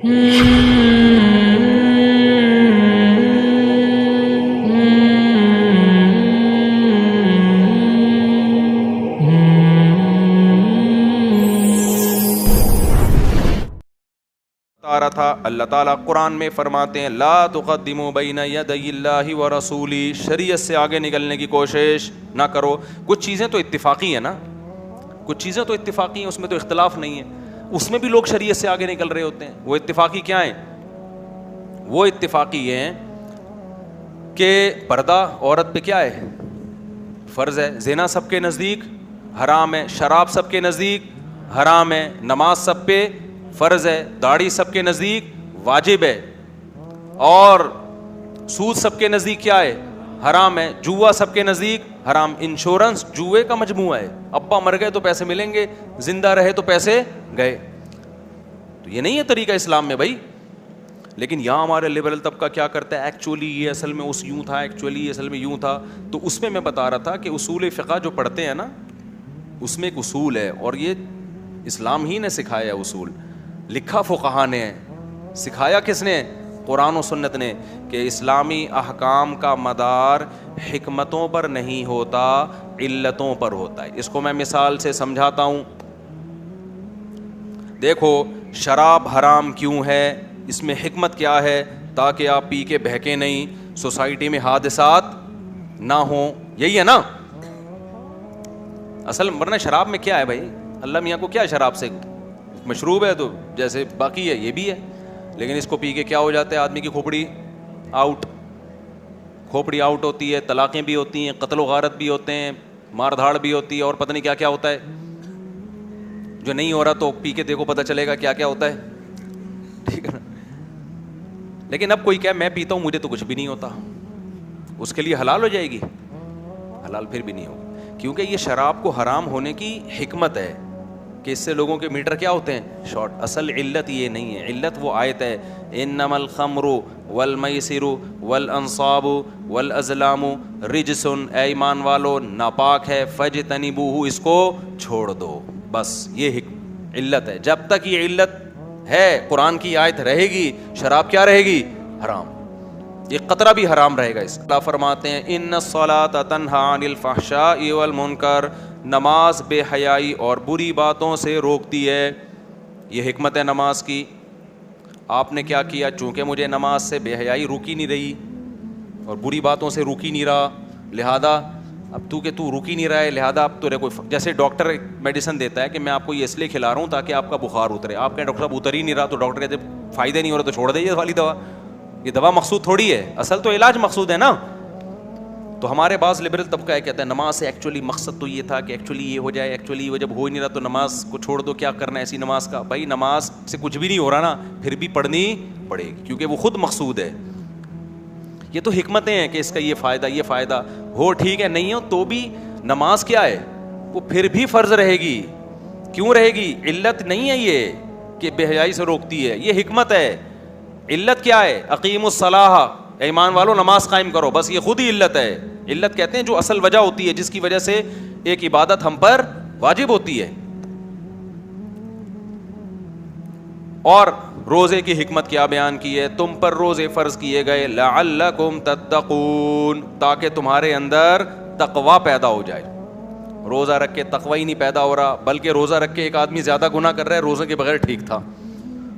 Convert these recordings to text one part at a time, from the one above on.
رہا تھا اللہ تعالیٰ قرآن میں فرماتے ہیں لا تقدموا بین یدی اللہ ورسولہ، شریعت سے آگے نکلنے کی کوشش نہ کرو. کچھ چیزیں تو اتفاقی ہیں نا، کچھ چیزیں تو اتفاقی ہیں، اس میں تو اختلاف نہیں ہے. اس میں بھی لوگ شریعت سے آگے نکل رہے ہوتے ہیں. وہ اتفاقی کیا ہیں؟ وہ اتفاقی ہیں کہ پردہ عورت پہ کیا ہے؟ فرض ہے. زنا سب کے نزدیک حرام ہے، شراب سب کے نزدیک حرام ہے، نماز سب پہ فرض ہے، داڑھی سب کے نزدیک واجب ہے، اور سود سب کے نزدیک کیا ہے؟ حرام ہے. جوا سب کے نزدیک حرام. انشورنس جوئے کا مجموعہ ہے. ابا مر گئے تو پیسے ملیں گے، زندہ رہے تو پیسے گئے. تو یہ نہیں ہے طریقہ اسلام میں بھائی. لیکن یہاں ہمارے لبرل طبقہ کیا کرتا ہے؟ ایکچولی یہ اصل میں اس یوں تھا، ایکچولی یہ اصل میں یوں تھا. تو اس میں بتا رہا تھا کہ اصول فقہ جو پڑھتے ہیں نا، اس میں ایک اصول ہے، اور یہ اسلام ہی نے سکھایا ہے. اصول لکھا فقہا نے ہے، سکھایا کس نے؟ قرآن و سنت نے، کہ اسلامی احکام کا مدار حکمتوں پر نہیں ہوتا، علتوں پر ہوتا ہے. اس کو میں مثال سے سمجھاتا ہوں. دیکھو شراب حرام کیوں ہے؟ اس میں حکمت کیا ہے؟ تاکہ آپ پی کے بہکے نہیں، سوسائٹی میں حادثات نہ ہوں. یہی ہے نا اصل. ورنہ شراب میں کیا ہے بھائی؟ اللہ میاں کو کیا شراب سے؟ مشروب ہے تو جیسے باقی ہے یہ بھی ہے. لیکن اس کو پی کے کیا ہو جاتا ہے؟ آدمی کی کھوپڑی آؤٹ، کھوپڑی آؤٹ ہوتی ہے، طلاقیں بھی ہوتی ہیں، قتل و غارت بھی ہوتے ہیں، مار دھاڑ بھی ہوتی ہے، اور پتہ نہیں کیا کیا ہوتا ہے. جو نہیں ہو رہا تو پی کے دیکھو پتہ چلے گا کیا کیا ہوتا ہے. ٹھیک ہے نا. لیکن اب کوئی کہے میں پیتا ہوں مجھے تو کچھ بھی نہیں ہوتا، اس کے لیے حلال ہو جائے گی؟ حلال پھر بھی نہیں ہوگی، کیونکہ یہ شراب کو حرام ہونے کی حکمت ہے کہ اس سے لوگوں کے میٹر کیا ہوتے ہیں؟ شارٹ. اصل علت یہ نہیں ہے. علت وہ آیت ہے انما الخمر والمیسر والانصاب والازلام رجس، اے ایمان والو ناپاک ہے، فاجتنبوہ، اس کو چھوڑ دو. بس یہ علت ہے. جب تک یہ علت ہے، قرآن کی آیت رہے گی، شراب کیا رہے گی؟ حرام. یہ قطرہ بھی حرام رہے گا. اس اللہ فرماتے ہیں ان الصلاۃ تنہی عن الفحشاء والمنکر، نماز بے حیائی اور بری باتوں سے روکتی ہے. یہ حکمت ہے نماز کی. آپ نے کیا کیا؟ چونکہ مجھے نماز سے بے حیائی روکی نہیں رہی اور بری باتوں سے روکی نہیں رہا، لہذا اب تو روکی نہیں رہا ہے، لہذا اب تو کوئی، جیسے ڈاکٹر میڈیسن دیتا ہے کہ میں آپ کو یہ اس لیے کھلا رہا ہوں تاکہ آپ کا بخار اترے. آپ کہیں ڈاکٹر صاحب اتر ہی نہیں رہا، تو ڈاکٹر کہتے فائدہ نہیں ہو رہا تو چھوڑ دے یہ والی دوا. یہ دوا مقصود تھوڑی ہے، اصل تو علاج مقصود ہے نا. تو ہمارے بعض لبرل طبقہ ہے کہتا ہے نماز سے ایکچولی مقصد تو یہ تھا کہ ایکچولی یہ ہو جائے، ایکچولی وہ جب ہو ہی نہیں رہا تو نماز کو چھوڑ دو، کیا کرنا ہے ایسی نماز کا؟ بھائی نماز سے کچھ بھی نہیں ہو رہا نا، پھر بھی پڑھنی پڑے گی کیونکہ وہ خود مقصود ہے. یہ تو حکمتیں ہیں کہ اس کا یہ فائدہ ہو، ٹھیک ہے، نہیں ہو تو بھی نماز کیا ہے؟ وہ پھر بھی فرض رہے گی. کیوں رہے گی؟ علت نہیں ہے یہ کہ بے حیائی سے روکتی ہے، یہ حکمت ہے. علت کیا ہے؟ اقیم الصلاۃ، ایمان والو نماز قائم کرو. بس یہ خود ہی علت ہے. علت کہتے ہیں جو اصل وجہ ہوتی ہے جس کی وجہ سے ایک عبادت ہم پر واجب ہوتی ہے. اور روزے کی حکمت کیا بیان کی ہے؟ تم پر روزے فرض کیے گئے لعلکم تتقون، تاکہ تمہارے اندر تقوی پیدا ہو جائے. روزہ رکھ کے تقوی ہی نہیں پیدا ہو رہا، بلکہ روزہ رکھ کے ایک آدمی زیادہ گناہ کر رہا ہے، روزے کے بغیر ٹھیک تھا.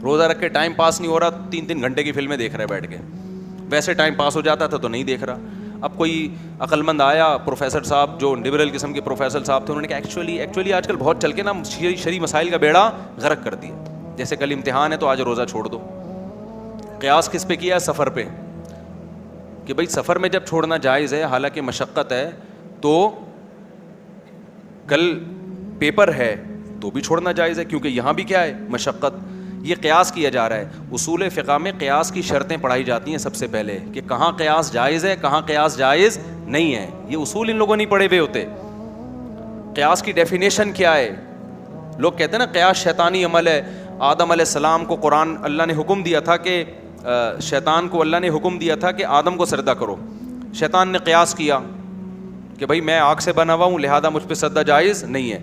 روزہ رکھ کے ٹائم پاس نہیں ہو رہا، 3 گھنٹے کی فلمیں دیکھ رہا ہے بیٹھ کے. ویسے ٹائم پاس ہو جاتا تھا تو نہیں دیکھ رہا. اب کوئی عقل مند آیا، پروفیسر صاحب جو لبرل قسم کے پروفیسر صاحب تھے، انہوں نے کہا ایکچولی آج کل بہت چل کے نا شرعی مسائل کا بیڑا غرق کر دیا. جیسے کل امتحان ہے تو آج روزہ چھوڑ دو. قیاس کس پہ کیا؟ سفر پہ، کہ بھائی سفر میں جب چھوڑنا جائز ہے حالانکہ مشقت ہے، تو کل پیپر ہے تو بھی چھوڑنا جائز ہے کیونکہ یہاں بھی کیا ہے؟ مشقت. یہ قیاس کیا جا رہا ہے. اصول فقہ میں قیاس کی شرطیں پڑھائی جاتی ہیں سب سے پہلے، کہ کہاں قیاس جائز ہے، کہاں قیاس جائز نہیں ہے. یہ اصول ان لوگوں نہیں پڑھے ہوئے ہوتے. قیاس کی ڈیفینیشن کیا ہے؟ لوگ کہتے ہیں نا قیاس شیطانی عمل ہے. آدم علیہ السلام کو قرآن اللہ نے حکم دیا تھا کہ شیطان کو اللہ نے حکم دیا تھا کہ آدم کو سجدہ کرو. شیطان نے قیاس کیا کہ بھائی میں آگ سے بنا ہوا ہوں لہذا مجھ پہ سجدہ جائز نہیں ہے،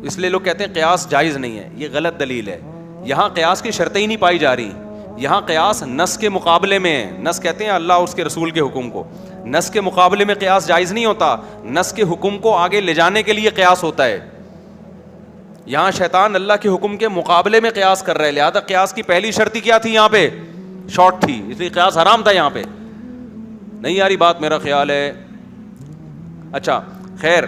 اس لیے لوگ کہتے ہیں قیاس جائز نہیں ہے. یہ غلط دلیل ہے. یہاں قیاس کی شرطیں ہی نہیں پائی جا رہی. یہاں قیاس نص کے مقابلے میں ہے. نص کہتے ہیں اللہ اور اس کے رسول کے حکم کو, نص کے مقابلے میں قیاس جائز نہیں ہوتا, نص کے حکم کو آگے لے جانے کے لیے قیاس ہوتا ہے. یہاں شیطان اللہ کے حکم کے مقابلے میں قیاس کر رہا ہے, لہذا قیاس کی پہلی شرط کیا تھی, یہاں پہ شارٹ تھی, اس لیے قیاس حرام تھا. یہاں پہ نہیں یاری بات, میرا خیال ہے. اچھا خیر,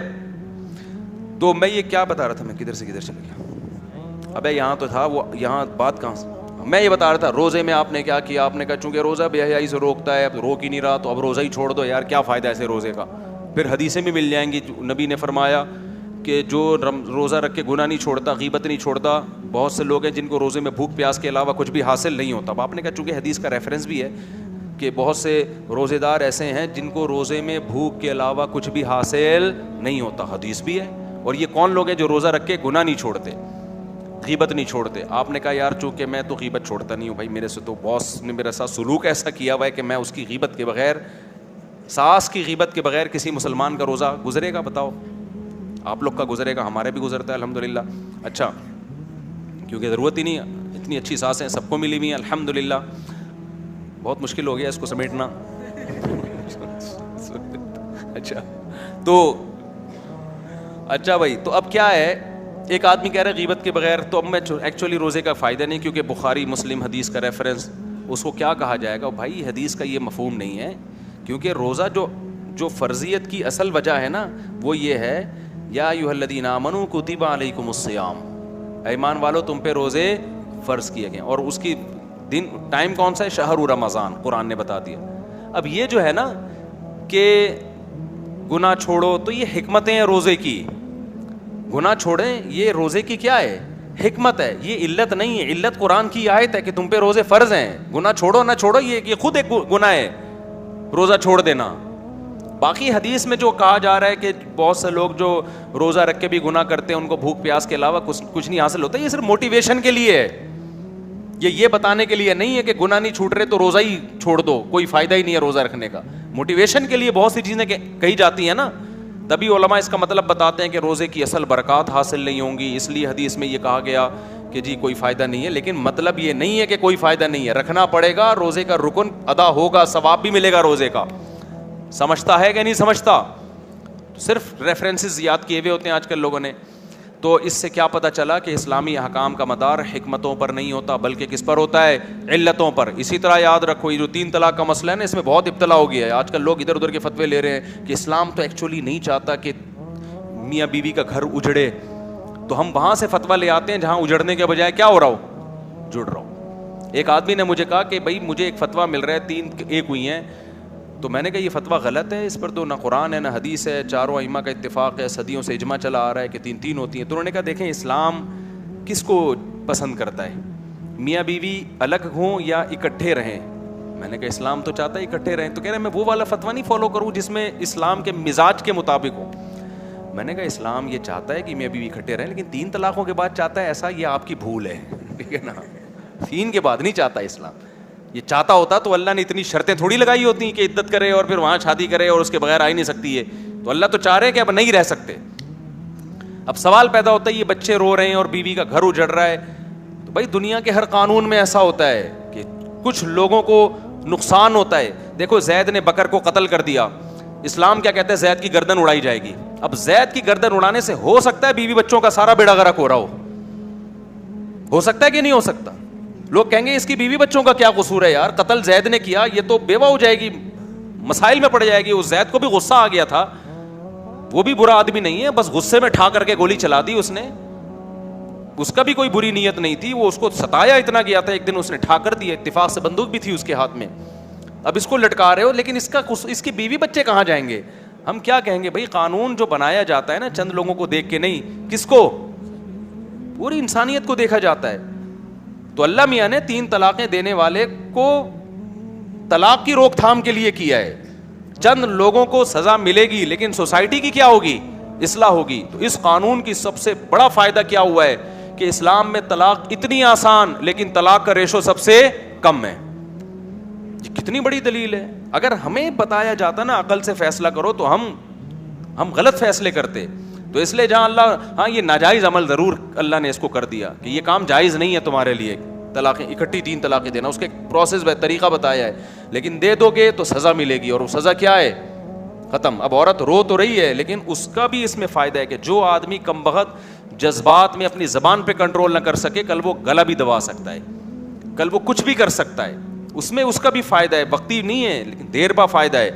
تو میں یہ کیا بتا رہا تھا, میں کدھر سے کدھر چلا گیا, ابے یہاں تو تھا وہ, یہاں بات کہاں سے, میں یہ بتا رہا تھا روزے میں آپ نے کیا کیا, آپ نے کہا چونکہ روزہ بے حیائی سے روکتا ہے, اب روک ہی نہیں رہا تو اب روزہ ہی چھوڑ دو یار, کیا فائدہ ایسے روزے کا. پھر حدیثیں بھی مل جائیں گی, نبی نے فرمایا کہ جو روزہ رکھ کے گناہ نہیں چھوڑتا, غیبت نہیں چھوڑتا, بہت سے لوگ ہیں جن کو روزے میں بھوک پیاس کے علاوہ کچھ بھی حاصل نہیں ہوتا. اب آپ نے کہا چونکہ حدیث کا ریفرنس بھی ہے کہ بہت سے روزے دار ایسے ہیں جن کو روزے میں بھوک کے علاوہ کچھ بھی حاصل نہیں ہوتا, حدیث بھی ہے. اور یہ کون لوگ ہیں جو روزہ رکھ کے گناہ نہیں چھوڑتے, غیبت نہیں چھوڑتے. آپ نے کہا یار چونکہ میں تو غیبت چھوڑتا نہیں ہوں بھائی, میرے سے تو باس نے میرے ساتھ سلوک ایسا کیا ہوا ہے کہ میں اس کی غیبت کے بغیر, ساس کی غیبت کے بغیر کسی مسلمان کا روزہ گزرے گا؟ بتاؤ, آپ لوگ کا گزرے گا, ہمارے بھی گزرتا ہے الحمدللہ. اچھا, کیونکہ ضرورت ہی نہیں, اتنی اچھی سانسیں سب کو ملی ہوئی ہیں الحمدللہ. بہت مشکل ہو گیا اس کو سمیٹنا. اچھا تو اچھا بھائی, تو اب کیا ہے, ایک آدمی کہہ رہا ہے غیبت کے بغیر, تو اب میں ایکچولی روزے کا فائدہ نہیں, کیونکہ بخاری مسلم حدیث کا ریفرنس, اس کو کیا کہا جائے گا بھائی, حدیث کا یہ مفہوم نہیں ہے. کیونکہ روزہ جو فرضیت کی اصل وجہ ہے نا, وہ یہ ہے یا ایھا الذین آمنوا کتب علیکم الصیام, ایمان والو تم پہ روزے فرض کیے گئے, اور اس کی دن ٹائم کون سا ہے, شہر رمضان, قرآن نے بتا دیا. اب یہ جو ہے نا کہ گناہ چھوڑو, تو یہ حکمتیں ہیں روزے کی, گناہ چھوڑیں, یہ روزے کی کیا ہے, حکمت ہے, یہ علت نہیں ہے. علت قرآن کی آیت ہے کہ تم پہ روزے فرض ہیں, گناہ چھوڑو نہ چھوڑو, یہ خود ایک گناہ ہے روزہ چھوڑ دینا. باقی حدیث میں جو کہا جا رہا ہے کہ بہت سے لوگ جو روزہ رکھ کے بھی گناہ کرتے ہیں ان کو بھوک پیاس کے علاوہ کچھ نہیں حاصل ہوتا, یہ صرف موٹیویشن کے لیے ہے, یہ بتانے کے لیے نہیں ہے کہ گناہ نہیں چھوٹ رہے تو روزہ ہی چھوڑ دو, کوئی فائدہ ہی نہیں ہے روزہ رکھنے کا. موٹیویشن کے لیے بہت سی چیزیں کہی جاتی ہیں نا, تبھی علماء اس کا مطلب بتاتے ہیں کہ روزے کی اصل برکات حاصل نہیں ہوں گی, اس لیے حدیث میں یہ کہا گیا کہ جی کوئی فائدہ نہیں ہے. لیکن مطلب یہ نہیں ہے کہ کوئی فائدہ نہیں ہے, رکھنا پڑے گا, روزے کا رکن ادا ہوگا, ثواب بھی ملے گا روزے کا. سمجھتا ہے کہ نہیں سمجھتا؟ صرف ریفرنسز یاد کیے ہوئے ہوتے ہیں آج کل لوگوں نے. تو اس سے کیا پتہ چلا کہ اسلامی احکام کا مدار حکمتوں پر نہیں ہوتا بلکہ کس پر ہوتا ہے, علتوں پر. اسی طرح یاد رکھو, یہ جو 3 طلاق کا مسئلہ ہے نا, اس میں بہت ابتلا ہو گیا ہے. آج کل لوگ ادھر ادھر کے فتوے لے رہے ہیں کہ اسلام تو ایکچولی نہیں چاہتا کہ میاں بیوی کا گھر اجڑے, تو ہم وہاں سے فتویٰ لے آتے ہیں جہاں اجڑنے کے بجائے کیا ہو رہا ہو, جڑ رہا ہو. ایک آدمی نے مجھے کہا کہ بھائی مجھے ایک فتویٰ مل رہا ہے 3 ایک ہوئی ہیں, تو میں نے کہا یہ فتویٰ غلط ہے, اس پر تو نہ قرآن ہے نہ حدیث ہے, چاروں ائمہ کا اتفاق ہے, صدیوں سے اجماع چلا آ رہا ہے کہ 3 ہوتی ہیں. تو انہوں نے کہا دیکھیں اسلام کس کو پسند کرتا ہے, میاں بیوی الگ ہوں یا اکٹھے رہیں؟ میں نے کہا اسلام تو چاہتا ہے اکٹھے رہیں. تو کہہ رہے ہیں میں وہ والا فتویٰ نہیں فالو کروں جس میں اسلام کے مزاج کے مطابق ہو. میں نے کہا اسلام یہ چاہتا ہے کہ میاں بیوی اکٹھے رہیں, لیکن 3 طلاقوں کے بعد چاہتا ہے ایسا, یہ آپ کی بھول ہے, ٹھیک ہے نا. 3 کے بعد نہیں چاہتا اسلام. یہ چاہتا ہوتا تو اللہ نے اتنی شرطیں تھوڑی لگائی ہوتی کہ عدت کرے اور پھر وہاں شادی کرے اور اس کے بغیر آ ہی نہیں سکتی ہے. تو اللہ تو چاہ رہے کہ اب نہیں رہ سکتے. اب سوال پیدا ہوتا ہے یہ بچے رو رہے ہیں اور بیوی کا گھر اجڑ رہا ہے, تو بھائی دنیا کے ہر قانون میں ایسا ہوتا ہے کہ کچھ لوگوں کو نقصان ہوتا ہے. دیکھو زید نے بکر کو قتل کر دیا, اسلام کیا کہتا ہے, زید کی گردن اڑائی جائے گی. اب زید کی گردن اڑانے سے ہو سکتا ہے بیوی بچوں کا سارا بیڑا غرق ہو رہا ہو سکتا ہے کہ نہیں ہو سکتا؟ لوگ کہیں گے اس کی بیوی بچوں کا کیا قصور ہے یار, قتل زید نے کیا, یہ تو بیوہ ہو جائے گی, مسائل میں پڑ جائے گی. اس زید کو بھی غصہ آ گیا تھا, وہ بھی برا آدمی نہیں ہے, بس غصے میں ٹھا کر کے گولی چلا دی اس نے, اس کا بھی کوئی بری نیت نہیں تھی, وہ اس کو ستایا اتنا گیا تھا, ایک دن اس نے ٹھا کر دیا, اتفاق سے بندوق بھی تھی اس کے ہاتھ میں. اب اس کو لٹکا رہے ہو, لیکن اس کی بیوی بچے کہاں جائیں گے؟ ہم کیا کہیں گے بھائی قانون جو بنایا جاتا ہے نا چند لوگوں کو دیکھ کے نہیں, کس کو, پوری انسانیت کو دیکھا جاتا ہے. تو اللہ میاں نے 3 طلاقیں دینے والے کو طلاق کی روک تھام کے لیے کیا ہے. چند لوگوں کو سزا ملے گی لیکن سوسائٹی کی کیا ہوگی, اصلاح ہوگی. تو اس قانون کی سب سے بڑا فائدہ کیا ہوا ہے کہ اسلام میں طلاق اتنی آسان لیکن طلاق کا ریشو سب سے کم ہے. یہ کتنی بڑی دلیل ہے. اگر ہمیں بتایا جاتا نا عقل سے فیصلہ کرو تو ہم غلط فیصلے کرتے. تو اس لیے جہاں اللہ, ہاں یہ ناجائز عمل ضرور اللہ نے اس کو کر دیا کہ یہ کام جائز نہیں ہے تمہارے لیے, طلاقیں اکٹھی 3 طلاقیں دینا, اس کا ایک پروسیس طریقہ بتایا ہے, لیکن دے دو گے تو سزا ملے گی, اور وہ سزا کیا ہے؟ ختم. اب عورت رو تو رہی ہے, لیکن اس کا بھی اس میں فائدہ ہے کہ جو آدمی کم بخت جذبات میں اپنی زبان پہ کنٹرول نہ کر سکے, کل وہ گلا بھی دبا سکتا ہے, کل وہ کچھ بھی کر سکتا ہے, اس میں اس کا بھی فائدہ ہے, وقتی نہیں ہے لیکن دیر پا فائدہ ہے.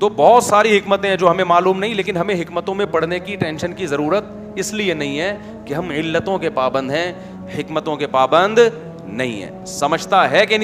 تو بہت ساری حکمتیں ہیں جو ہمیں معلوم نہیں, لیکن ہمیں حکمتوں میں پڑھنے کی ٹینشن کی ضرورت اس لیے نہیں ہے کہ ہم علتوں کے پابند ہیں, حکمتوں کے پابند نہیں ہیں. سمجھتا ہے کہ